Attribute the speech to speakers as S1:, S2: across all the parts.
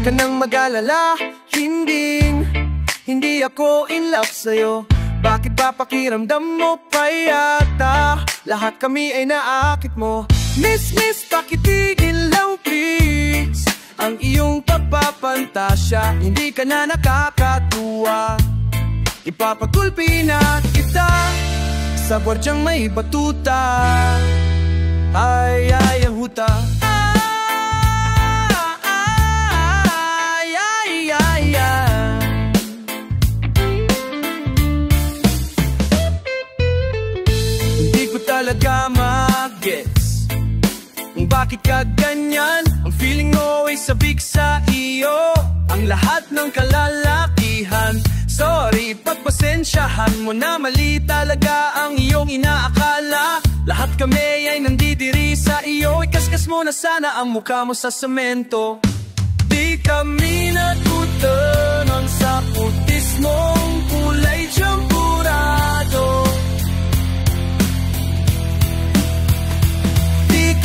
S1: ka nang mag-alala, hindi ako in love sa'yo. Bakit ba pakiramdam mo pa yata lahat kami ay naakit mo? Miss, pakitigil lang please ang iyong pagpapantasya. Hindi ka na nakakatuwa, ipapagulpi na kita sa gwardyang may batuta. Ay, huta. Talaga mag-gets kung bakit ka ganyan. Ang feeling mo ay sabik sa iyo ang lahat ng kalalakihan. Sorry, pagpasensyahan mo na mali talaga ang iyong inaakala. Lahat kami ay nandidiri sa iyo, ikaskas mo na sana ang mukha mo sa semento. Di kami natutunan sa putis mong kulay tiyempurado.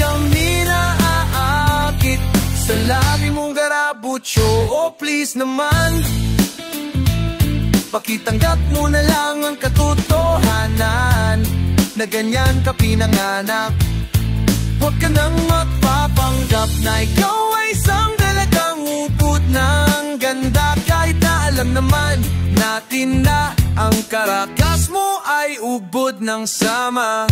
S1: Kami naaakit sa labi mong garabucho. Oh please naman, pakitanggap mo na lang ang katotohanan na ganyan ka pinanganak. Huwag ka nang magpapanggap na ikaw ay isang dalagang upod ng ganda. Kahit na alam naman natin na ang karakas mo ay ubod ng sama.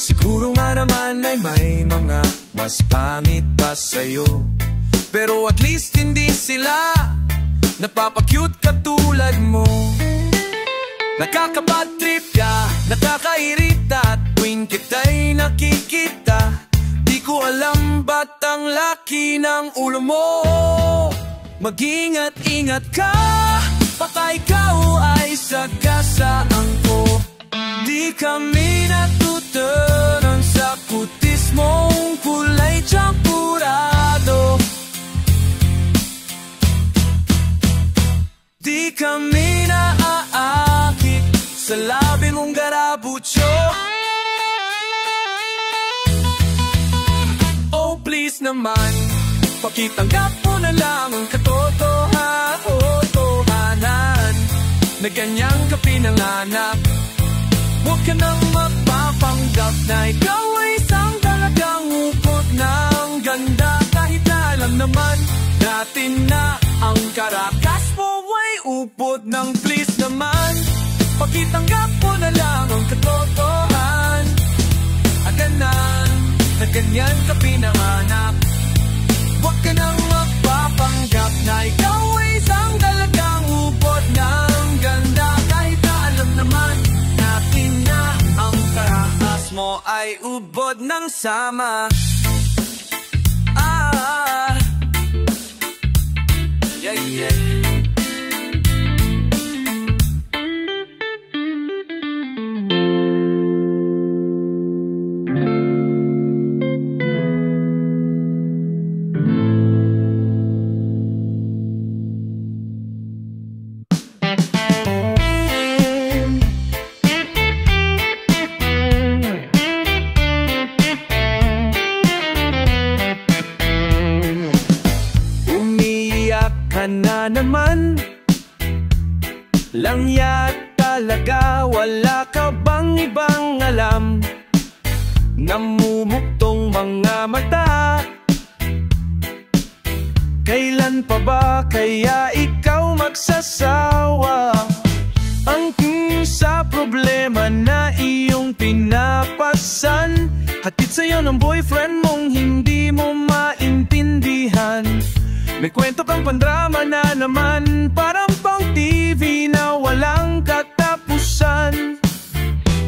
S1: Siguro nga naman ay may mga mas pangit pa sa'yo, pero at least hindi sila napapakyut katulad mo. Nakakabad trip ka, nakakairita tuwing kita'y nakikita. Di ko alam ba't ang laki ng ulo mo. Mag-ingat-ingat ka, baka ikaw ay sagasaan ko. Di kami natutunan sa kutis mong kulay tiyempurado. Di kami naaakit sa labi mong garabucho. Oh please naman, pakitanggap mo na lang ang katotohanan na ganyan ka pinanganak. Huwag ka nang magpapanggap na ikaw ay isang talagang upod ng ganda. Kahit na alam naman natin na ang karakas mo ay upod ng please naman. Pakitanggap mo na lang ang katotohanan na ganyan ka pinanganak. Huwag ka nang magpapanggap na ikaw ay isang talagang upod ng ganda. Kahit na alam naman natin na ang karakas mo ay ubod ng sama. Yeah. Na naman lang talaga, wala ka bang ibang alam? Namumuktong mga mata, kailan pa ba kaya ikaw magsasawa? Ang sa problema na iyong pinapasan, hatid sa'yo ng boyfriend mong hindi mo maintindihan. May kwento kang pandrama na naman, parang pang TV na walang katapusan.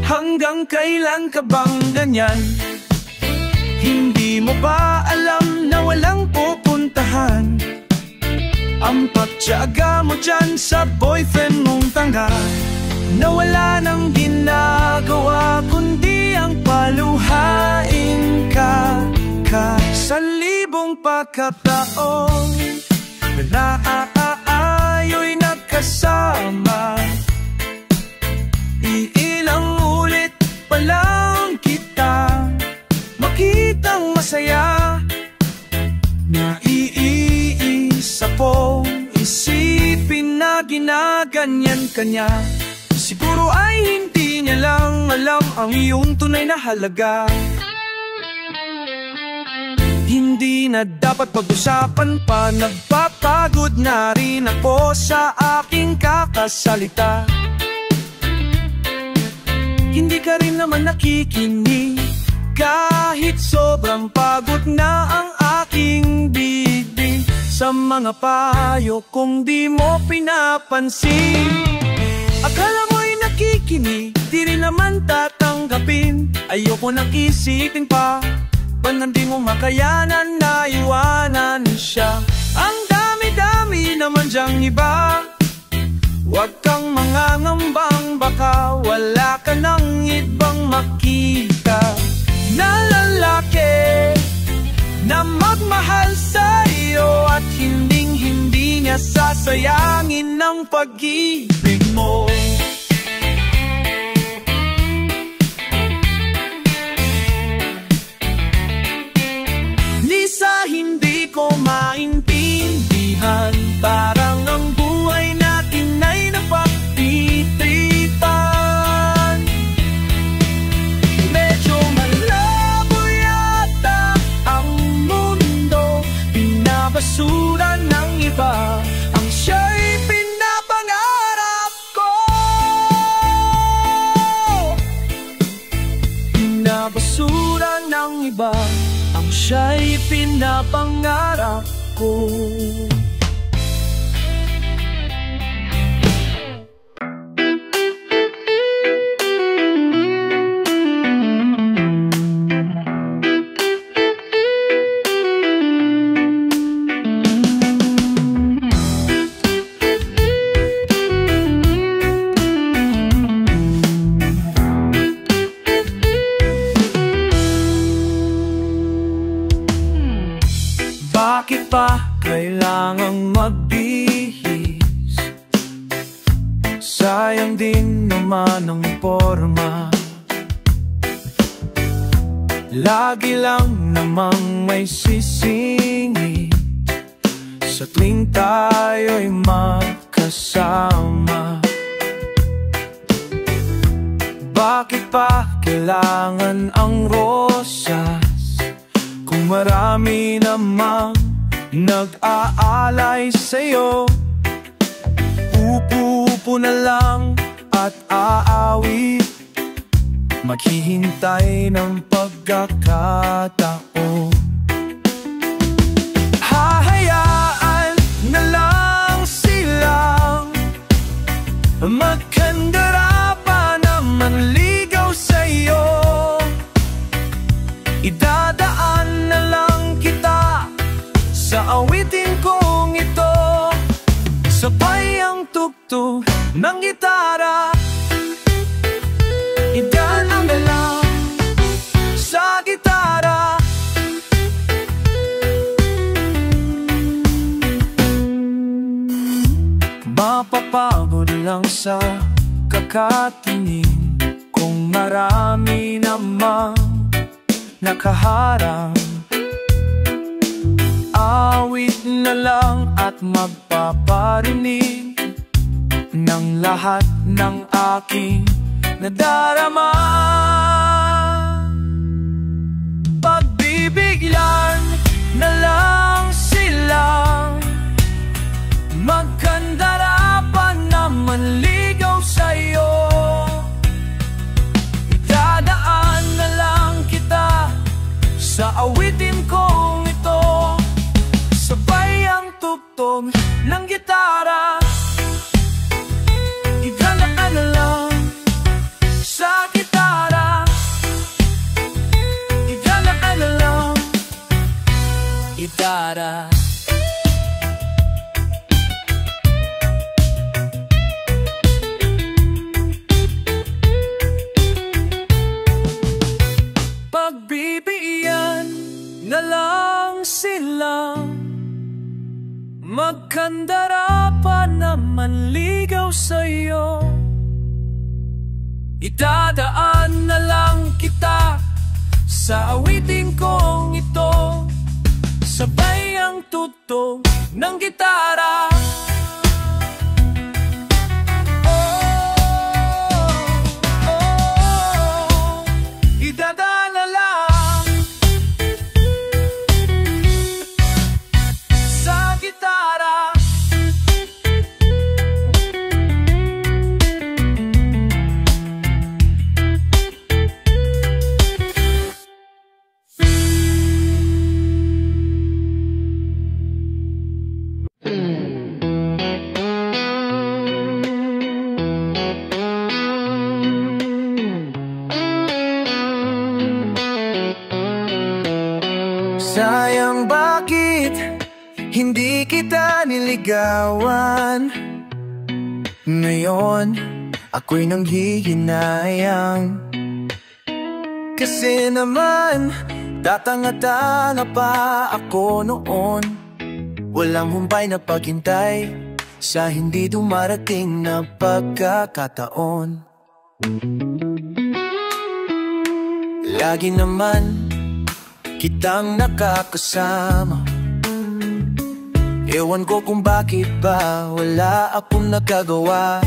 S1: Hanggang kailan ka bang ganyan? Hindi mo ba alam na walang pupuntahan? Ang pagtiyaga mo dyan sa boyfriend mong tanga, na wala nang ginagawa kundi ang paluhain ka. Sa libong pagkataon na naaayo'y nagkasama, iilang ulit pa lang kita makitang masaya. Naiisip ginaganyan ka niya. Siguro ay hindi niya lang alam ang iyong tunay na halaga. Hindi na dapat pag-usapan pa, nagpapagod na rin ako sa aking kakasalita. Hindi ka rin naman nakikinig, kahit sobrang pagod na ang aking bibig sa mga payo kung di mo pinapansin. Akala mo'y nakikinig, di rin naman tatanggapin. Ayoko nang isipin pa, ba't di mo makayanan na iwanan siya? Ang dami-dami naman dyang iba. Huwag kang mangangambang, baka wala ka nang ibang makita na lalaki na magmahal sa'yo at hinding-hindi niya sasayangin ang pag-ibig mo. Sa hindi ko maintindihan, parang ang buhay natin ay napagtitripan. Medyo malabo yata ang mundo, binabasura ng iba ang siya'y pinapangarap ko. Binabasura ng iba ang siya'y pinapangarap ko. Bakit pa kailangang magbihis? Sayang din naman ang forma. Lagi lang namang may sisingit sa tuwing tayo'y magkasama. Bakit pa kailangan ang rosas kung marami namang nag-aalay sa'yo? Upo na lang at aawit, maghihintay ng pagkakataon. Hahayaan na lang silang magkandara pa na manligaw sa'yo. Idadaan na lang kita sa awitin kong ito, sabay ang tugtog ng gitara. Idaan na lang sa gitara. Mapapagod lang sa kakatingin kung marami namang nakaharang. Awit na lang at magpaparinig ng lahat ng aking nadarama. Pagbibigyan na lang silang magkandara pa na manligaw sa'yo. Idadaan na lang kita sa awitin kong ito, sabay ang tugtog ng gitara. Idadaan na lang sa gitara. Idadaan na lang gitara. Pagbibigyan na lang silang magkandara pa na manligaw sa'yo. Idadaan na lang kita sa awitin kong ito, sabay ang tugtog ng gitara. hindi kita niligawan. Ngayon, ako'y nanghihinayang. Kasi naman, tatanga-tanga pa ako noon. Walang humpay na paghintay sa hindi dumarating na pagkakataon. Lagi naman kitang nakakasama. Ewan ko kung bakit ba wala akong nagagawa.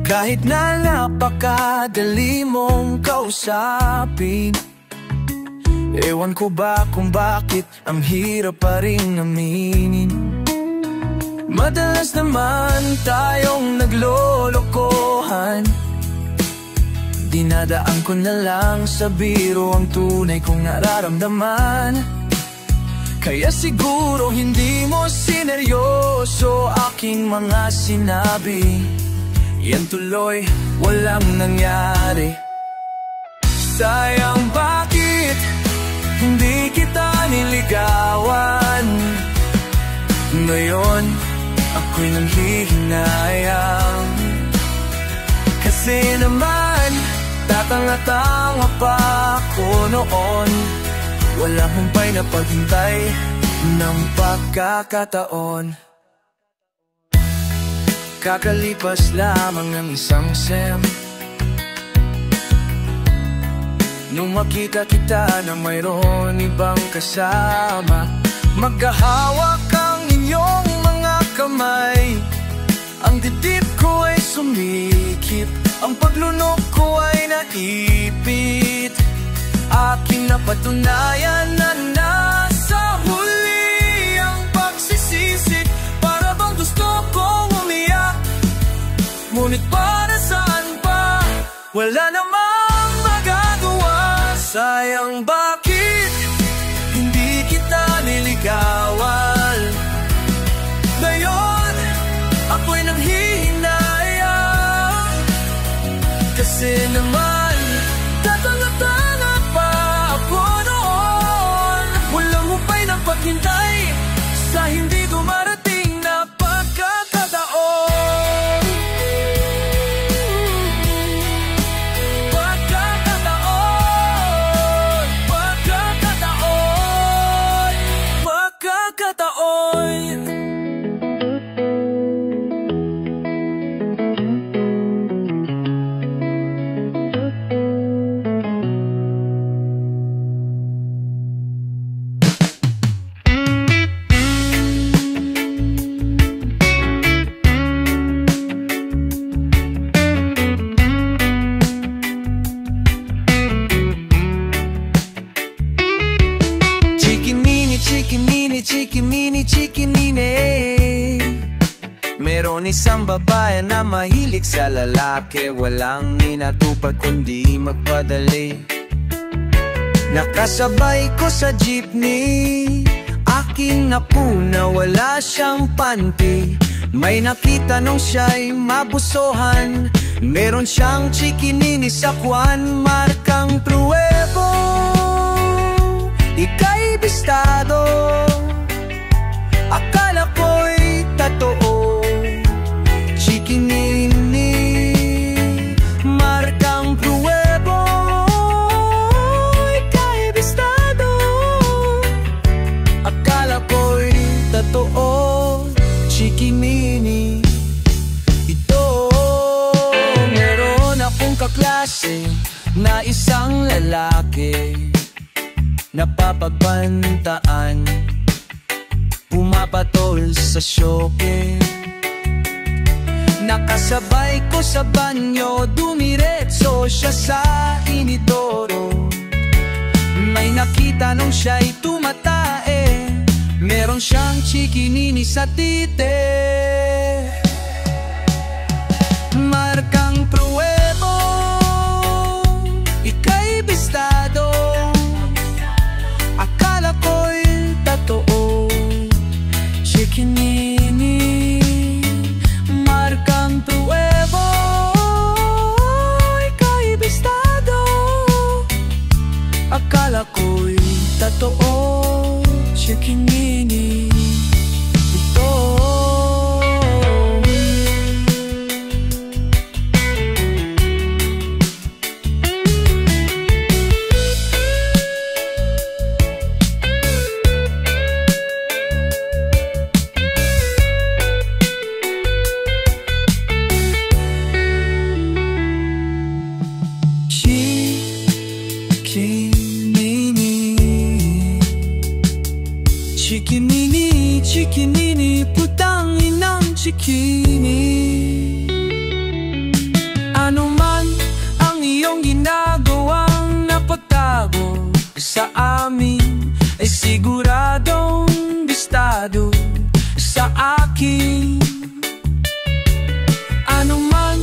S1: Kahit na napakadali mong kausapin, ewan ko ba kung bakit ang hirap pa rin aminin. Madalas naman tayong naglolokohan. Dinadaan ko na lang sa biro ang tunay kong nararamdaman. Kaya siguro hindi mo sineryoso aking mga sinabi. Yan tuloy walang nangyari. Sayang bakit hindi kita niligawan. Ngayon ako'y nanghihinayang. Kasi naman tatanga-tanga pa ako noon. Walang humpay na paghintay ng pagkakataon. Kakalipas lamang ng isang sem, nung makita kita na mayroon ibang kasama. Magkahawak ang inyong mga kamay. Ang dibdib ko ay sumikip, ang paglunok ko ay naipit. Aking napatunayan na nasa huli ang pagsisisi. Para bang gusto kong umiyak, ngunit para saan pa? Wala namang magagawa. Sayang bakit hindi kita niligawan. Ngayon ako'y nanghihinayang. Kasi naman tatanga-tanga pa ako noon. Walang hupay ng paghintay sa hindi dumarating na pagkakataon. Pagkakataon, pagkakataon, pagkakataon. Chikinini. Meron isang babae na mahilig sa lalaki. Walang inatupad kundi magpadali. Nakasabay ko sa jeepney, aking napuna wala siyang panty. May nakita nung siya'y mabusohan. Meron siyang chikinini sa kwan, markang Truebo. Ika'y bistado, akala ko'y totoo. Chikinini, markang Truebo. Ika'y bistado, akala ko'y totoo. Chikinini, ito. Meron akong kaklase na isang lalaki, napapagbantaan, pumapatol sa syoke. Nakasabay ko sa banyo, dumiretso siya sa inidoro. May nakita nung siya'y tumatae, meron siyang chikinini sa tite. Markang Truebo, ika'y bistado, akala ko'y totoo. Chikinini, markang Truebo, ika'y bistado, akala ko'y totoo. Chikinini. Ano man ang iyong ginagawang napagtago sa amin, ay siguradong bistado sa akin. Ano man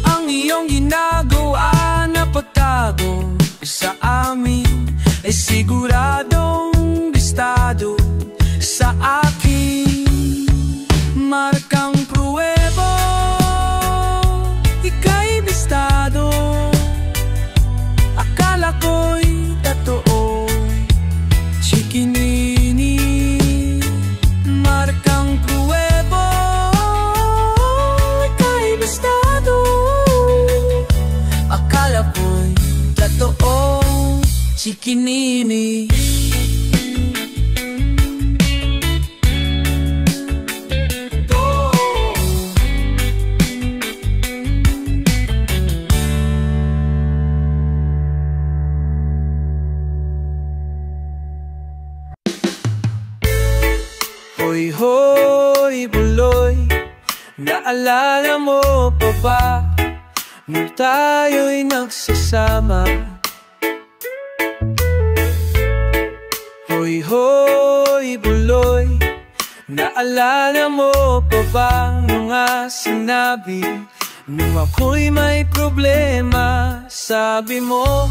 S1: ang iyong ginagawa na pagtago sa amin, ay siguradong bistado sa akin. Markang pruwebo, ika'y bistado. Akala ko'y totoo, chikinini. Markang pruwebo, ika'y bistado. Akala ko'y totoo, chikinini. Hoy, hoy, buloy, naalala mo pa ba nung tayo'y nagsasama? Hoy, hoy, buloy, naalala mo pa ba nung sinabi nung ako'y may problema? Sabi mo,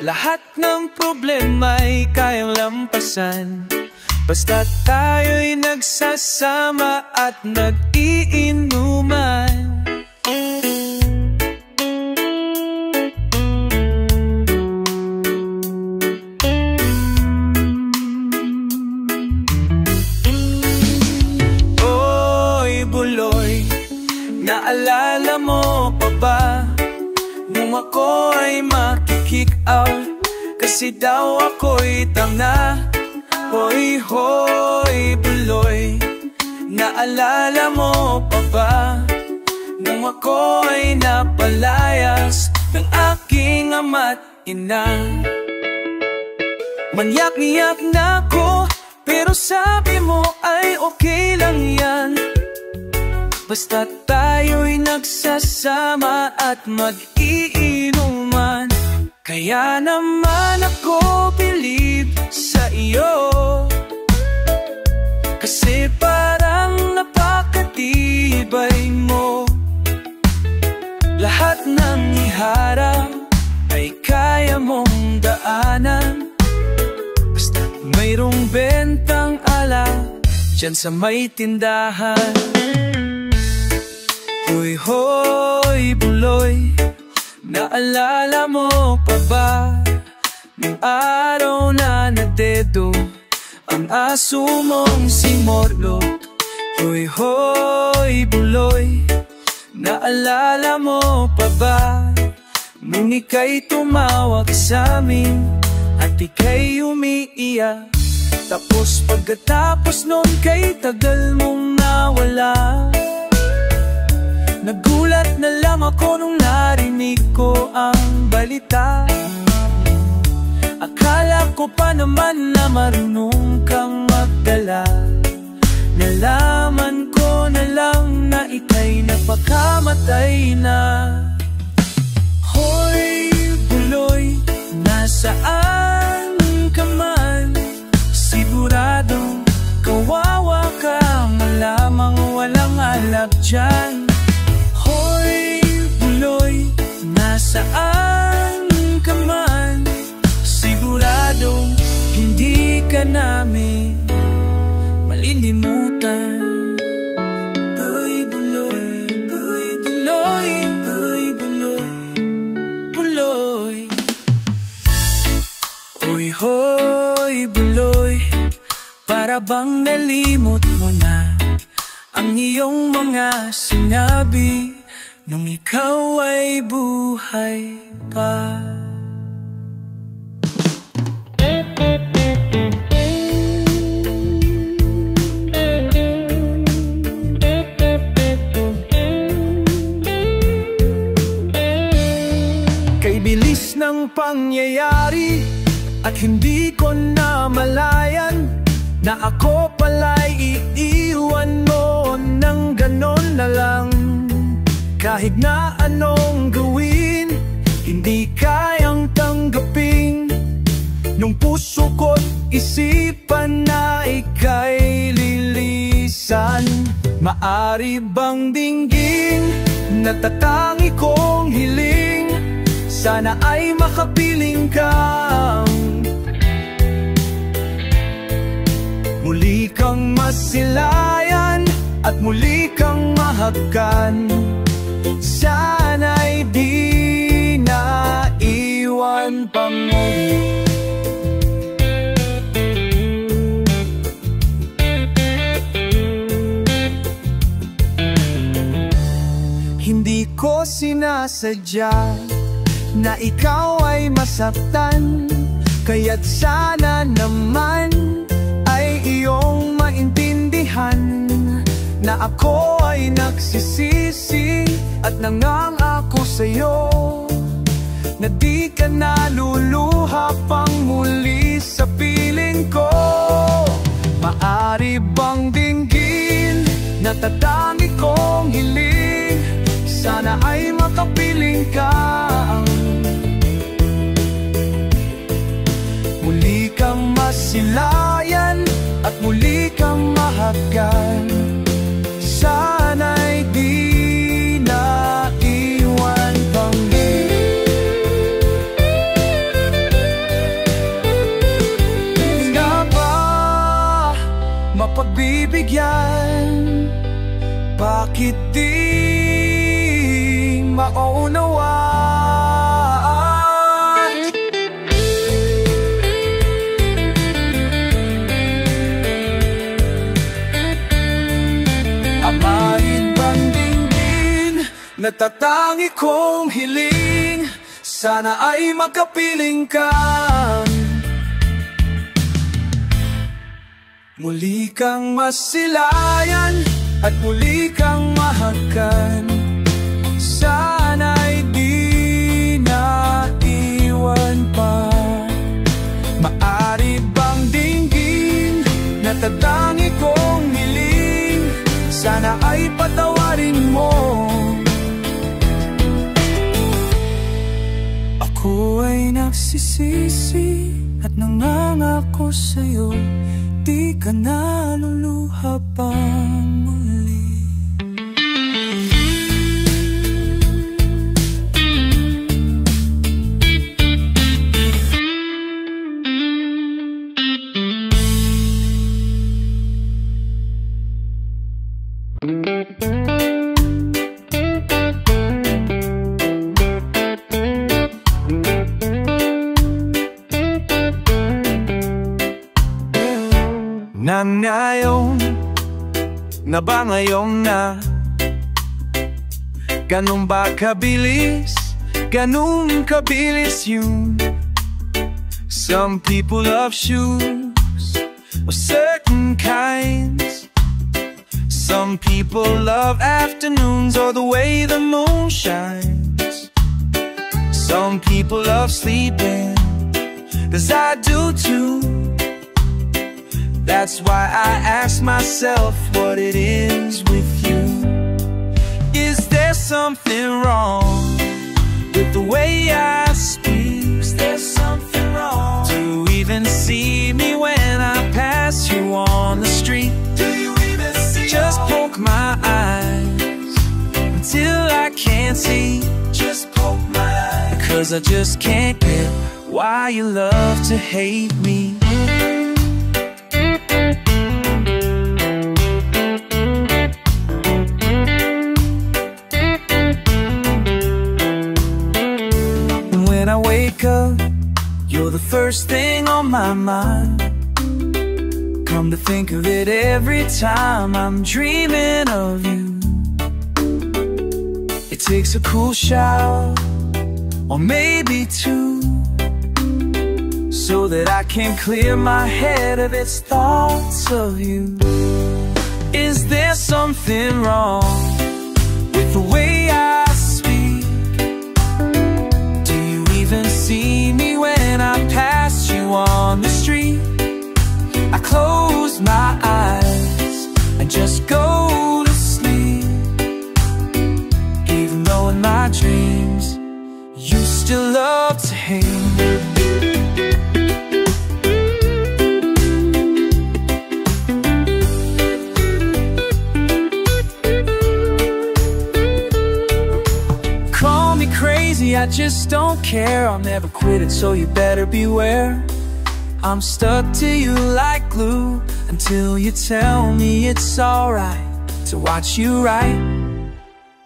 S1: lahat ng problema'y kayang lampasan, basta tayo'y nagsasama at nag-iinuman. Oy, buloy, naalala mo pa ba nung ako ay makikik out kasi daw ako'y tanga? Hoy, hoy, buloy, naalala mo pa ba nung ako ay napalayas ng aking ama't ina? Manyak-iyak na ako, pero sabi mo ay okay lang yan, basta tayo'y nagsasama at mag-iinuman. Kaya naman ako believe sa iyo, kasi parang napakatibay mo. Lahat ng iharap ay kaya mong daanan, basta mayroong bentang alak dyan sa may tindahan. Hoy, hoy, buloy, naalala mo pa ba nung araw na nadedo ang aso mong si Morlo? Hoy, hoy, buloy, naalala mo pa ba nung ika'y tumawag sa amin at ika'y umiiyak? Tapos pagkatapos nun kay tagal mong nawala, nagulat na lang ako nung narinig ko ang balita. Akala ko pa naman na marunong kang magdala, nalaman ko na lang na ika'y napakamatay na. Hoy, buloy, nasaan ka man? Siguradong kawawa ka, malamang walang alak dyan. Hoy, buloy, nasaan ka man? Siguradong hindi ka namin malilimutan. Uy, buloy, uy, buloy, uy, buloy, buloy. Uy, hoy, buloy, para bang nalimot mo na ang iyong mga sinabi nung ikaw ay buhay pa? Kay bilis ng pangyayari at hindi ko na malayan na ako pala'y iiwan mo ng ganon. Kahit na anong gawin, hindi kayang tanggapin nung puso ko't isipan na ika'y lilisan. Maari bang dinggin, natatangi kong hiling, sana ay makapiling kang muli kang masilayan at muli kang mahagkan. Sana'y di na iwan pa mo. Hindi ko sinasadya na ikaw ay masaktan, kaya't sana naman ay iyong maintindihan na ako ay nagsisisi at nangangako sa'yo na di ka naluluha pang muli sa piling ko. Maari bang dinggin, natatangi kong hiling, sana ay makapiling kang muli kang masilayan at muli kang mahagkan. Sana'y di na iwan pang nga ba mapagbibigyan? Bakit di maunawaan? Amahin bang dinggin, natatangi kong hiling, sana ay makapiling kang muli kang masilayan at muli kang mahagkan. Sana'y di na iwan pa. Maari bang dinggin, natatangi kong hiling, sana ay patawarin mo. Ako ay nagsisisi at nangangako sa'yo, di ka naluluha pang muli. Ngayon na ba ngayon na? Ganun ba kabilis? Ganun kabilis yun? Some people love shoes of certain kinds. Some people love afternoons or the way the moon shines. Some people love sleeping, as I do too. That's why I ask myself what it is with you. Is there something wrong with the way I speak? Is there something wrong? Do you even see me when I pass you on the street? Do you even see? Just poke my eyes until I can't see. Just poke my eyes, because I just can't get why you love to hate me. When I wake up, you're the first thing on my mind. Come to think of it, every time I'm dreaming of you. It takes a cool shower, or maybe two, so that I can clear my head of its thoughts of you. Is there something wrong with the way I speak? Do you even see me when I pass you on the street? I close my eyes and just go to sleep, even though See, I just don't care, I'll never quit it, so you better beware. I'm stuck to you like glue until you tell me it's alright to watch you write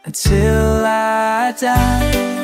S1: until I die.